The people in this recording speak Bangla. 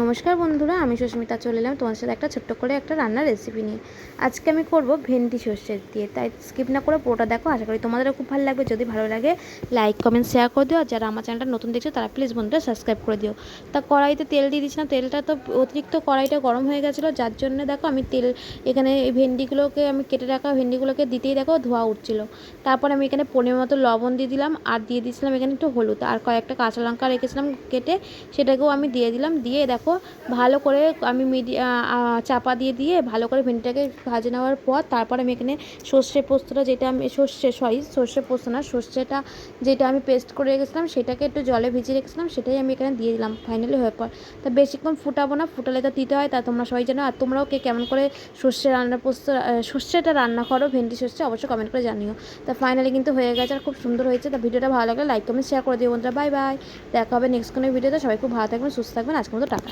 নমস্কার বন্ধুরা, আমি সুস্মিতা চলে এলাম তোমার সাথে একটা ছোট্ট করে একটা রান্নার রেসিপি নিয়ে। আজকে আমি করব ভেন্ডি সর্ষে দিয়ে, তাই স্কিপ না করে পুরোটা দেখো। আশা করি তোমাদেরও খুব ভালো লাগবে। যদি ভালো লাগে লাইক কমেন্ট শেয়ার করে দিও, আর যারা আমার চ্যানেলটা নতুন দেখছো তারা প্লিজ বন্ধুরা সাবস্ক্রাইব করে দিও। তা কড়াইতে তেল দিয়ে দিচ্ছিলাম, তেলটা তো অতিরিক্ত কড়াইটা গরম হয়ে গেছিলো, যার জন্য দেখো আমি তেল এখানে এই ভেন্ডিগুলোকে আমি কেটে রাখা ভেন্ডিগুলোকে দিতেই দেখো ধোয়া উঠছিলো। তারপর আমি এখানে পরিমাণ মতো লবণ দিয়ে দিলাম, আর দিয়ে দিয়েছিলাম এখানে একটু হলুদ, আর কয়েকটা কাঁচা লঙ্কা রেখেছিলাম কেটে, সেটাকেও আমি দিয়ে দিলাম। দিয়ে দেখো ভালো করে আমি চাপা দিয়ে দিয়ে ভালো করে ভেন্ডিটাকে ভাজে নেওয়ার পর তারপর আমি এখানে সর্ষে পোস্তটা, যেটা আমি সর্ষে পোস্ত না, সর্ষেটা যেটা আমি পেস্ট করে রেখেছিলাম সেটাকে একটু জলে ভিজিয়ে রেখেছিলাম, সেটাই আমি এখানে দিয়ে দিলাম ফাইনালি হওয়ার পর। তা বেশিক্ষণ ফুটাবো না, ফুটালে তো দিতে হয়, তা তোমরা সবাই জানো। আর তোমরাও কেমন করে সর্ষেটা রান্না করো, ভেন্ডি সর্ষে, অবশ্যই কমেন্ট করে জানিও। তা ফাইনালি কিন্তু হয়ে গেছে আর খুব সুন্দর হয়েছে। তা ভিডিওটা ভালো লাগলে লাইক কমেন্ট শেয়ার করে দিও বন্ধুরা। বাই বাই, দেখা হবে নেক্সট কোনো ভিডিওতে। সবাই খুব ভালো থাকবেন, সুস্থ থাকবেন। আজকের মতো টাটা।